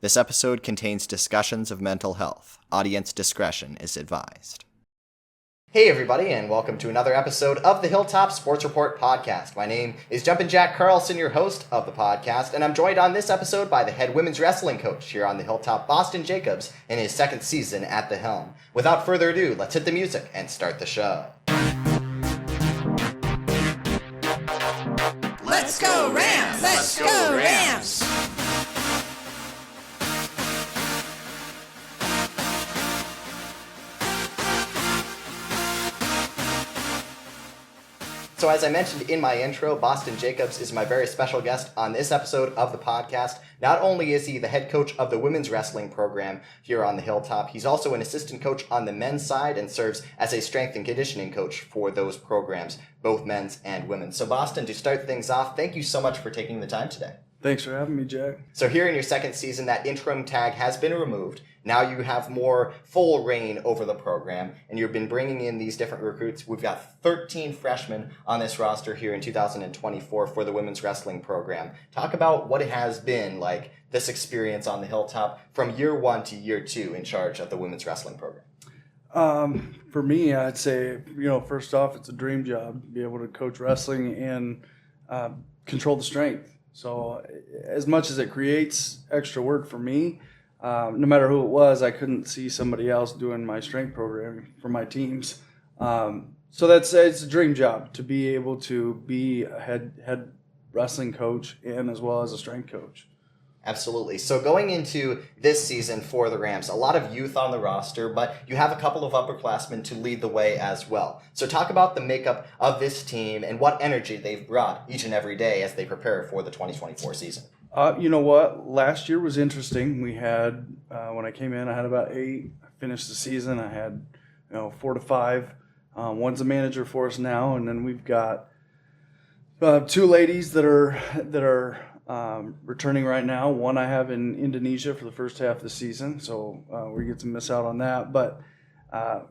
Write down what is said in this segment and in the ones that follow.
This episode contains discussions of mental health. Audience discretion is advised. Hey everybody, and welcome to another episode of the Hilltop Sports Report podcast. My name is Jumpin' Jack Carlson, your host of the podcast, and I'm joined on this episode by the head women's wrestling coach here on the Hilltop, Boston Jacobs, in his second season at the helm. Without further ado, let's hit the music and start the show. Let's go Rams! Let's go Rams! So as I mentioned in my intro, Boston Jacobs is my very special guest on this episode of the podcast. Not only is he the head coach of the women's wrestling program here on the Hilltop, he's also an assistant coach on the men's side and serves as a strength and conditioning coach for those programs, both men's and women's. So Boston, to start things off, thank you so much for taking the time today. Thanks for having me, Jack. So here in your second season, that interim tag has been removed. Now you have more full reign over the program, and you've been bringing in these different recruits. We've got 13 freshmen on this roster here in 2024 for the women's wrestling program. Talk about what it has been like, this experience on the Hilltop from year one to year two in charge of the women's wrestling program. For me, I'd say, first off, it's a dream job to be able to coach wrestling and control the strength. So as much as it creates extra work for me, no matter who it was, I couldn't see somebody else doing my strength programming for my teams. So it's a dream job to be able to be a head wrestling coach and as well as a strength coach. Absolutely. So going into this season for the Rams, a lot of youth on the roster, but you have a couple of upperclassmen to lead the way as well. So talk about the makeup of this team and what energy they've brought each and every day as they prepare for the 2024 season. You know what? Last year was interesting. We had, when I came in, I had about 8. I finished the season. I had, 4 to 5. One's a manager for us now, and then we've got 2 ladies that are returning right now. One I have in Indonesia for the first half of the season, so we get to miss out on that. But I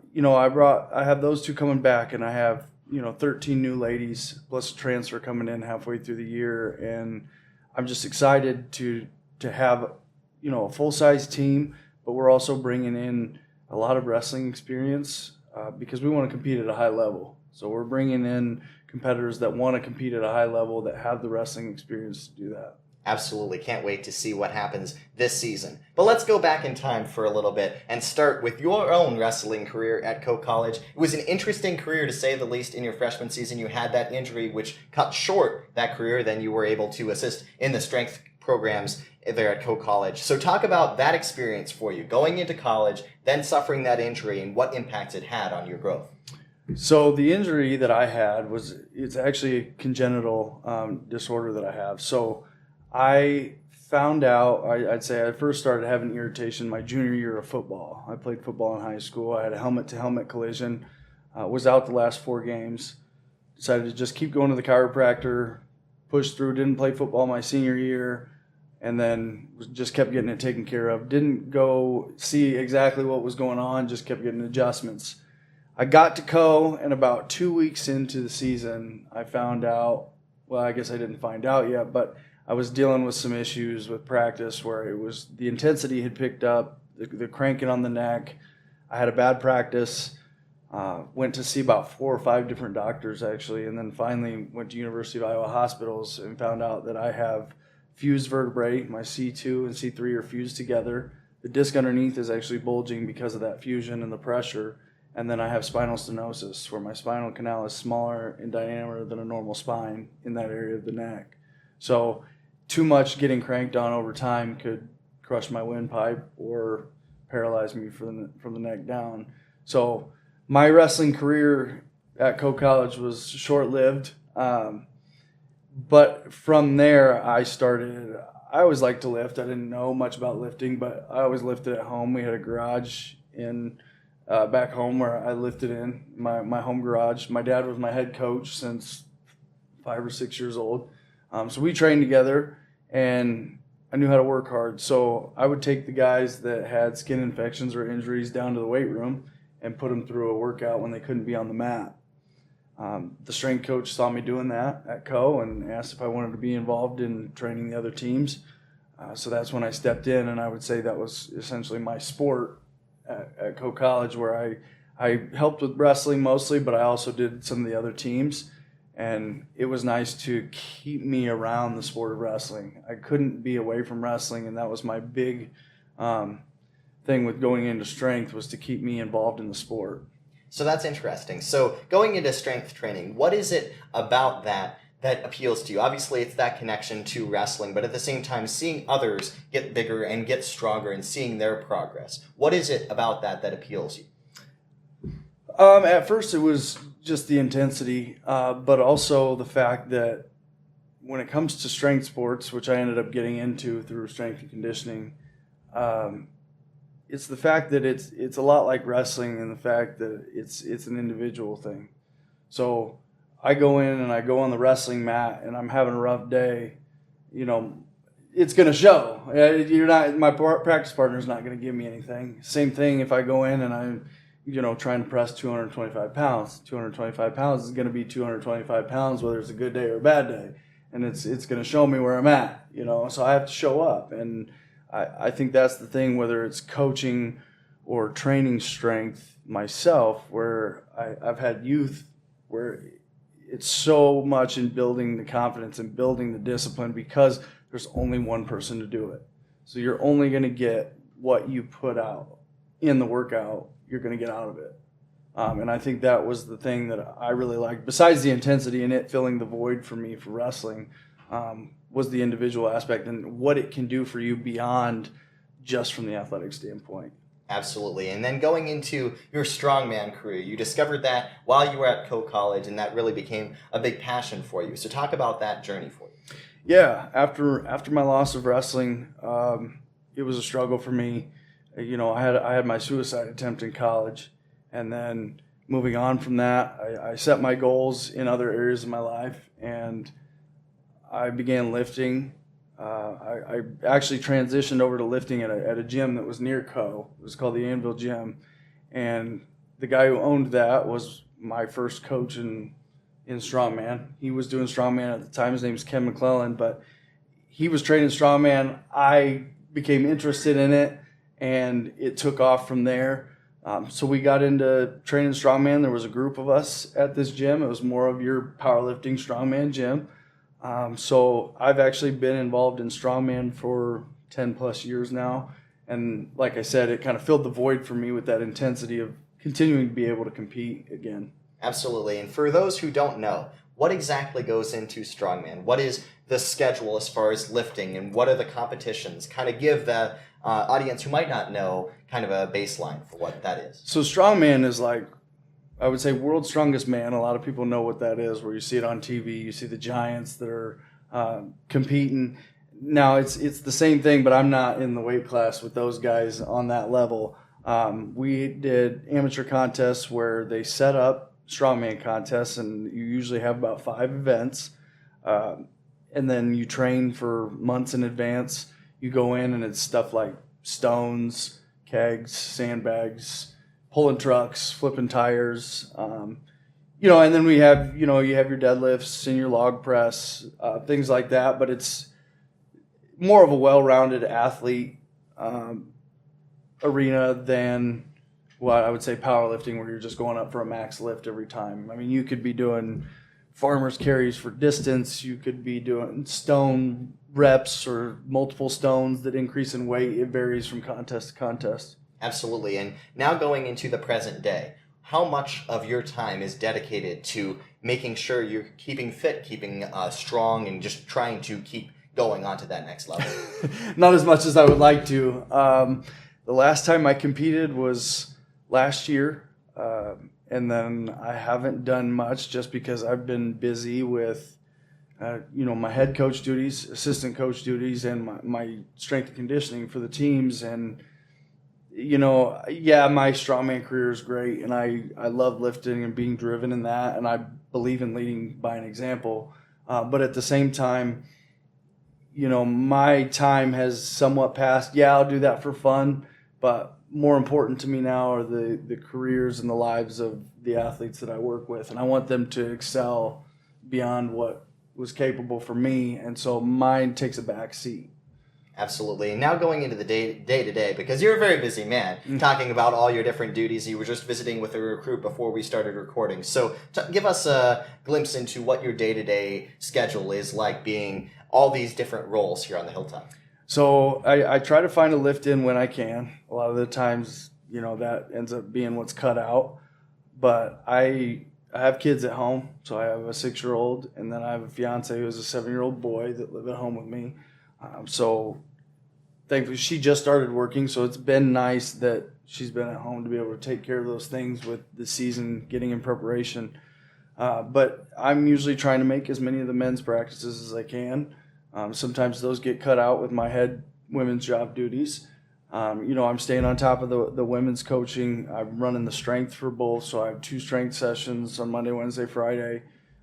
have those 2 coming back, and I have 13 new ladies plus a transfer coming in halfway through the year, and I'm just excited to have a full-size team, but we're also bringing in a lot of wrestling experience because we want to compete at a high level. So we're bringing in competitors that want to compete at a high level that have the wrestling experience to do that. Absolutely. Can't wait to see what happens this season. But let's go back in time for a little bit and start with your own wrestling career at Coe College. It was an interesting career, to say the least. In your freshman season, you had that injury which cut short that career. Then you were able to assist in the strength programs there at Coe College. So talk about that experience for you, going into college, then suffering that injury, and what impact it had on your growth. So the injury that I had it's actually a congenital disorder that I have. So I found out, I'd say I first started having irritation my junior year of football. I played football in high school. I had a helmet-to-helmet collision, was out the last 4 games, decided to just keep going to the chiropractor, pushed through, didn't play football my senior year, and then just kept getting it taken care of. Didn't go see exactly what was going on, just kept getting adjustments. I got to Coe, and about 2 weeks into the season, I found out, well, I guess I didn't find out yet, but I was dealing with some issues with practice where it was the intensity had picked up, the cranking on the neck. I had a bad practice, went to see about 4 or 5 different doctors actually, and then finally went to University of Iowa hospitals and found out that I have fused vertebrae. My C2 and C3 are fused together. The disc underneath is actually bulging because of that fusion and the pressure. And then I have spinal stenosis, where my spinal canal is smaller in diameter than a normal spine in that area of the neck. So too much getting cranked on over time could crush my windpipe or paralyze me from the neck down. So my wrestling career at Coe College was short-lived. But from there, I always liked to lift. I didn't know much about lifting, but I always lifted at home. We had a garage back home where I lifted in my home garage. My dad was my head coach since 5 or 6 years old. So we trained together, and I knew how to work hard. So I would take the guys that had skin infections or injuries down to the weight room and put them through a workout when they couldn't be on the mat. The strength coach saw me doing that at Coe and asked if I wanted to be involved in training the other teams. So that's when I stepped in, and I would say that was essentially my sport at Coe College, where I helped with wrestling mostly, but I also did some of the other teams. And it was nice to keep me around the sport of wrestling. I couldn't be away from wrestling, and that was my big thing with going into strength, was to keep me involved in the sport. So that's interesting. So going into strength training, what is it about that appeals to you? Obviously, it's that connection to wrestling, but at the same time, seeing others get bigger and get stronger and seeing their progress. What is it about that appeals you? At first, it was just the intensity, but also the fact that when it comes to strength sports, which I ended up getting into through strength and conditioning, it's the fact that it's a lot like wrestling, and the fact that it's an individual thing. So I go in and I go on the wrestling mat and I'm having a rough day, it's going to show. My practice partner's not going to give me anything. Same thing if I go in and I'm, trying to press 225 pounds. 225 pounds is going to be 225 pounds, whether it's a good day or a bad day. And it's going to show me where I'm at, so I have to show up. And I think that's the thing, whether it's coaching or training strength myself, where I've had youth where it's so much in building the confidence and building the discipline, because there's only one person to do it. So you're only going to get what you put out in the workout, you're going to get out of it. And I think that was the thing that I really liked, besides the intensity and it filling the void for me for wrestling, was the individual aspect and what it can do for you beyond just from the athletic standpoint. Absolutely. And then going into your strongman career, you discovered that while you were at Coe College, and that really became a big passion for you. So talk about that journey for you. Yeah, after my loss of wrestling, it was a struggle for me. I had my suicide attempt in college, and then moving on from that, I set my goals in other areas of my life, and I began lifting. I actually transitioned over to lifting at a gym that was near Coe. It was called the Anvil Gym, and the guy who owned that was my first coach in strongman. He was doing strongman at the time. His name was Ken McClellan, but he was training strongman. I became interested in it, and it took off from there. So we got into training strongman. There was a group of us at this gym. It was more of your powerlifting strongman gym. So I've actually been involved in strongman for 10 plus years now. And like I said, it kind of filled the void for me with that intensity of continuing to be able to compete again. Absolutely. And for those who don't know, what exactly goes into strongman? What is the schedule as far as lifting, and what are the competitions? Kind of give the audience who might not know kind of a baseline for what that is. So strongman is like, I would say, world's strongest man. A lot of people know what that is, where you see it on TV. You see the giants that are competing. Now, it's the same thing, but I'm not in the weight class with those guys on that level. We did amateur contests where they set up strongman contests, and you usually have about 5 events. And then you train for months in advance. You go in, and it's stuff like stones, kegs, sandbags, pulling trucks, flipping tires, and then we have, you have your deadlifts and your log press, things like that, but it's more of a well-rounded athlete arena than what I would say powerlifting, where you're just going up for a max lift every time. I mean, you could be doing farmer's carries for distance, you could be doing stone reps or multiple stones that increase in weight. It varies from contest to contest. Absolutely. And now going into the present day, how much of your time is dedicated to making sure you're keeping fit, keeping strong, and just trying to keep going on to that next level? Not as much as I would like to. The last time I competed was last year, and then I haven't done much just because I've been busy with my head coach duties, assistant coach duties, and my strength and conditioning for the teams. And my strongman career is great, and I love lifting and being driven in that, and I believe in leading by an example. But at the same time, my time has somewhat passed. Yeah, I'll do that for fun, but more important to me now are the careers and the lives of the athletes that I work with, and I want them to excel beyond what was capable for me, and so mine takes a back seat. Absolutely. And now going into the day-to-day, because you're a very busy man, talking about all your different duties. You were just visiting with a recruit before we started recording. So give us a glimpse into what your day-to-day schedule is like, being all these different roles here on the Hilltop. So I try to find a lift in when I can. A lot of the times, that ends up being what's cut out. But I have kids at home. So I have a 6-year-old, and then I have a fiance who is a 7-year-old boy that live at home with me. So thankfully she just started working, so it's been nice that she's been at home to be able to take care of those things with the season getting in preparation. But I'm usually trying to make as many of the men's practices as I can. Sometimes those get cut out with my head women's job duties. I'm staying on top of the women's coaching. I'm running the strength for both, so I have 2 strength sessions on Monday, Wednesday, Friday,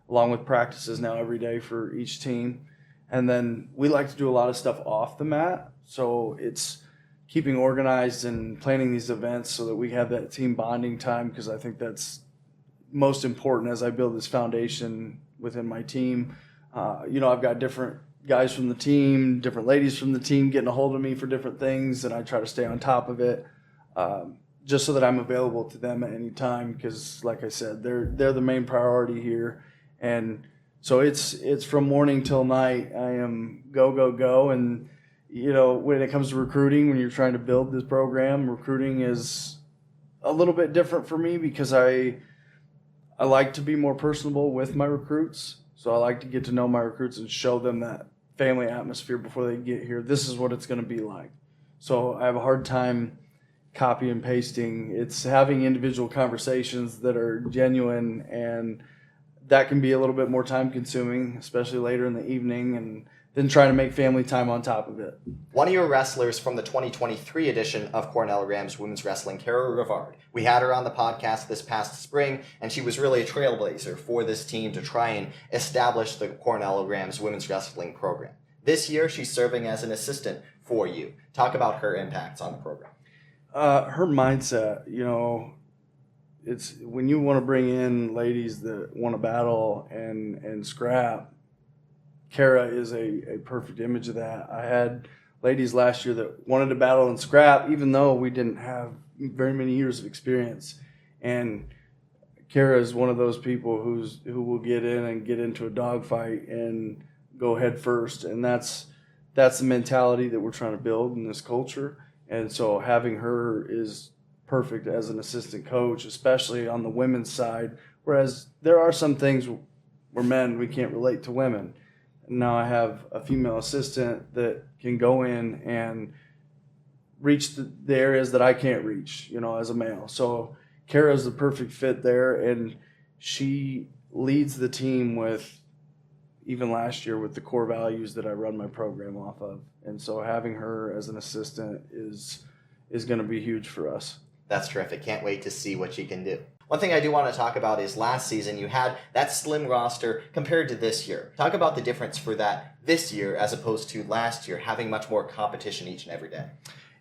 along with practices now every day for each team. And then we like to do a lot of stuff off the mat. So it's keeping organized and planning these events so that we have that team bonding time, because I think that's most important as I build this foundation within my team. I've got different guys from the team, different ladies from the team getting a hold of me for different things, and I try to stay on top of it just so that I'm available to them at any time, because like I said, they're the main priority here. And so it's from morning till night. I am go. And, when it comes to recruiting, when you're trying to build this program, recruiting is a little bit different for me because I like to be more personable with my recruits. So I like to get to know my recruits and show them that family atmosphere before they get here. This is what it's going to be like. So I have a hard time copy and pasting. It's having individual conversations that are genuine, and that can be a little bit more time consuming, especially later in the evening, and then trying to make family time on top of it. One of your wrestlers from the 2023 edition of Cornell Rams Women's Wrestling, Kara Rivard. We had her on the podcast this past spring, and she was really a trailblazer for this team to try and establish the Cornell Rams Women's Wrestling program. This year, she's serving as an assistant for you. Talk about her impacts on the program. Her mindset, it's when you want to bring in ladies that want to battle and scrap, Kara is a perfect image of that. I had ladies last year that wanted to battle and scrap, even though we didn't have very many years of experience. And Kara is one of those people who will get in and get into a dogfight and go head first. And that's the mentality that we're trying to build in this culture. And so having her is perfect as an assistant coach, especially on the women's side, whereas there are some things where men, we can't relate to women. Now I have a female assistant that can go in and reach the areas that I can't reach, as a male. So Kara's the perfect fit there, and she leads the team with, even last year, with the core values that I run my program off of. And so having her as an assistant is going to be huge for us. That's terrific. Can't wait to see what she can do. One thing I do want to talk about is last season you had that slim roster compared to this year. Talk about the difference for that this year as opposed to last year, having much more competition each and every day.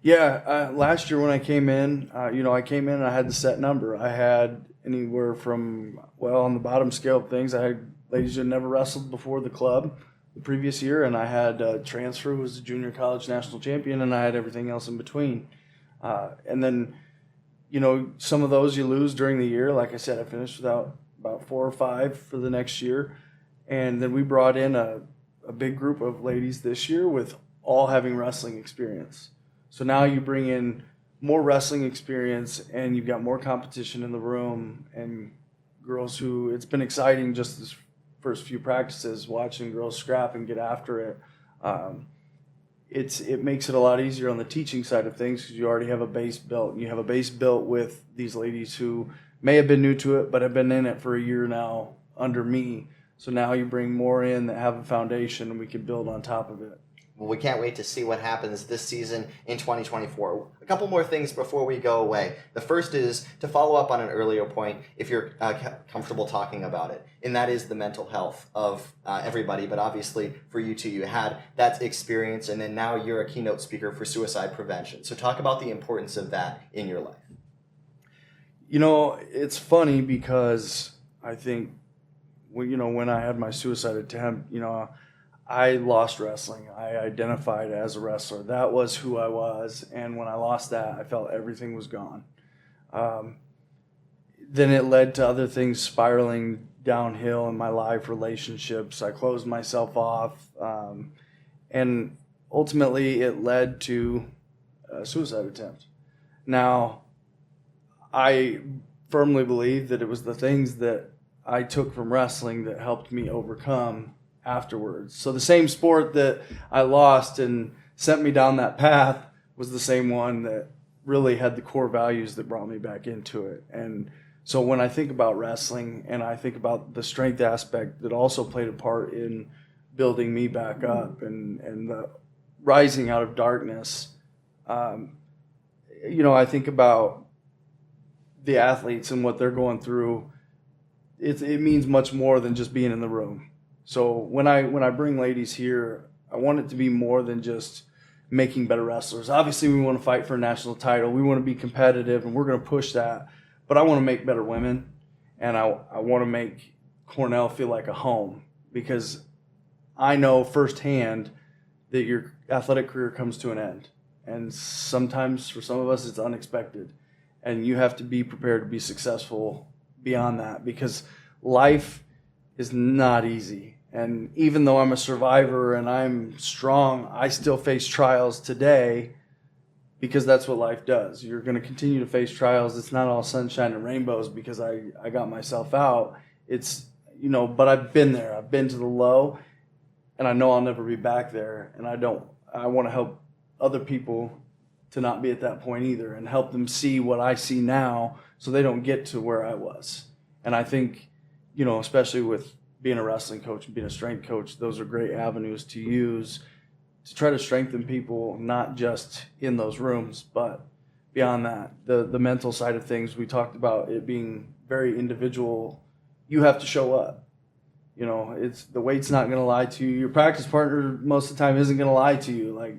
Yeah, last year when I came in, I came in and I had the set number. I had anywhere from, on the bottom scale of things, I had ladies who had never wrestled before the club the previous year, and I had a transfer who was a junior college national champion, and I had everything else in between. And then, some of those you lose during the year. Like I said, I finished without about 4 or 5 for the next year. And then we brought in a big group of ladies this year with all having wrestling experience. So now you bring in more wrestling experience, and you've got more competition in the room, and girls who, it's been exciting just this first few practices, watching girls scrap and get after it. It makes it a lot easier on the teaching side of things because you already have a base built. And you have a base built with these ladies who may have been new to it but have been in it for a year now under me. So now you bring more in that have a foundation, and we can build on top of it. Well, we can't wait to see what happens this season in 2024. A couple more things before we go away. The first is to follow up on an earlier point, if you're comfortable talking about it, and that is the mental health of everybody. But obviously, for you two, you had that experience, and then now you're a keynote speaker for suicide prevention. So talk about the importance of that in your life. It's funny because I think, when I had my suicide attempt, I lost wrestling. I identified as a wrestler. That was who I was. And when I lost that, I felt everything was gone. Then it led to other things spiraling downhill in my life, relationships. I closed myself off. And ultimately, it led to a suicide attempt. Now, I firmly believe that it was the things that I took from wrestling that helped me overcome afterwards. So the same sport that I lost and sent me down that path was the same one that really had the core values that brought me back into it. And so when I think about wrestling and I think about the strength aspect that also played a part in building me back up and the rising out of darkness, I think about the athletes and what they're going through. It means much more than just being in the room. So when I bring ladies here, I want it to be more than just making better wrestlers. Obviously, we want to fight for a national title. We want to be competitive, and we're going to push that. But I want to make better women, and I want to make Cornell feel like a home, because I know firsthand that your athletic career comes to an end. And sometimes for some of us, it's unexpected. And you have to be prepared to be successful beyond that, because life is not easy. And even though I'm a survivor and I'm strong, I still face trials today, because that's what life does. You're going to continue to face trials. It's not all sunshine and rainbows because I got myself out. It's, but I've been there. I've been to the low, and I know I'll never be back there. And I want to help other people to not be at that point either, and help them see what I see now so they don't get to where I was. And I think, especially with being a wrestling coach and being a strength coach, those are great avenues to use to try to strengthen people, not just in those rooms, but beyond that. The mental side of things, we talked about it being very individual. You have to show up. It's the weight's not going to lie to you. Your practice partner most of the time isn't going to lie to you. Like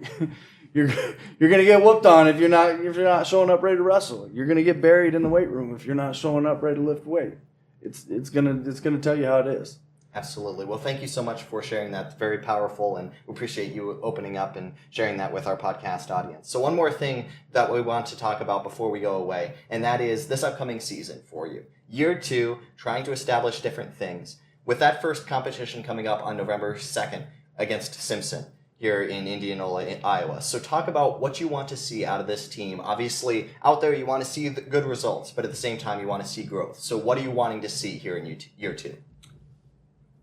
you're going to get whooped on if you're not showing up ready to wrestle. You're going to get buried in the weight room if you're not showing up ready to lift weight. It's going to tell you how it is. Absolutely. Well, thank you so much for sharing that. It's very powerful, and we appreciate you opening up and sharing that with our podcast audience. So one more thing that we want to talk about before we go away, and that is this upcoming season for you. Year 2, trying to establish different things. With that first competition coming up on November 2nd against Simpson here in Indianola, Iowa. So talk about what you want to see out of this team. Obviously, out there you want to see the good results, but at the same time you want to see growth. So what are you wanting to see here in year 2?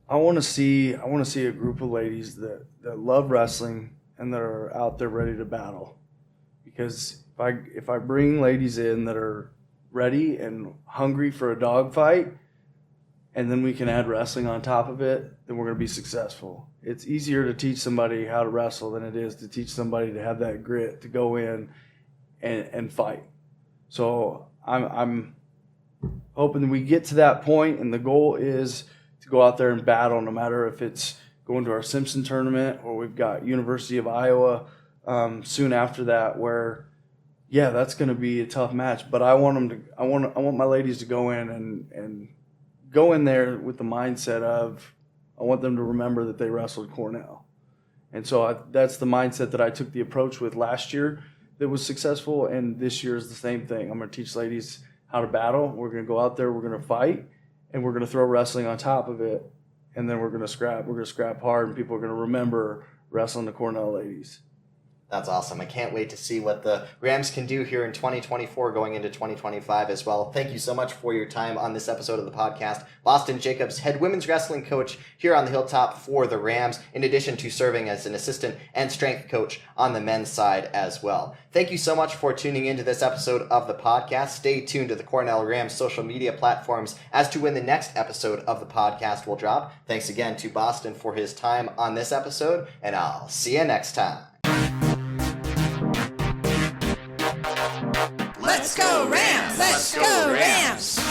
I want to see a group of ladies that love wrestling and that are out there ready to battle. Because if I bring ladies in that are ready and hungry for a dogfight, and then we can add wrestling on top of it, then we're going to be successful. It's easier to teach somebody how to wrestle than it is to teach somebody to have that grit to go in and fight. So I'm hoping that we get to that point, and the goal is to go out there and battle, no matter if it's going to our Simpson tournament or we've got University of Iowa soon after that, where that's going to be a tough match. But I want my ladies to go in and go in there with the mindset of, I want them to remember that they wrestled Cornell. And so that's the mindset that I took the approach with last year that was successful, and this year is the same thing. I'm going to teach ladies how to battle. We're going to go out there, we're going to fight, and we're going to throw wrestling on top of it, and then we're going to scrap. We're going to scrap hard, and people are going to remember wrestling the Cornell ladies. That's awesome. I can't wait to see what the Rams can do here in 2024 going into 2025 as well. Thank you so much for your time on this episode of the podcast. Boston Jacobs, head women's wrestling coach here on the Hilltop for the Rams, in addition to serving as an assistant and strength coach on the men's side as well. Thank you so much for tuning into this episode of the podcast. Stay tuned to the Cornell Rams social media platforms as to when the next episode of the podcast will drop. Thanks again to Boston for his time on this episode, and I'll see you next time. Let's go Rams! Let's go Rams!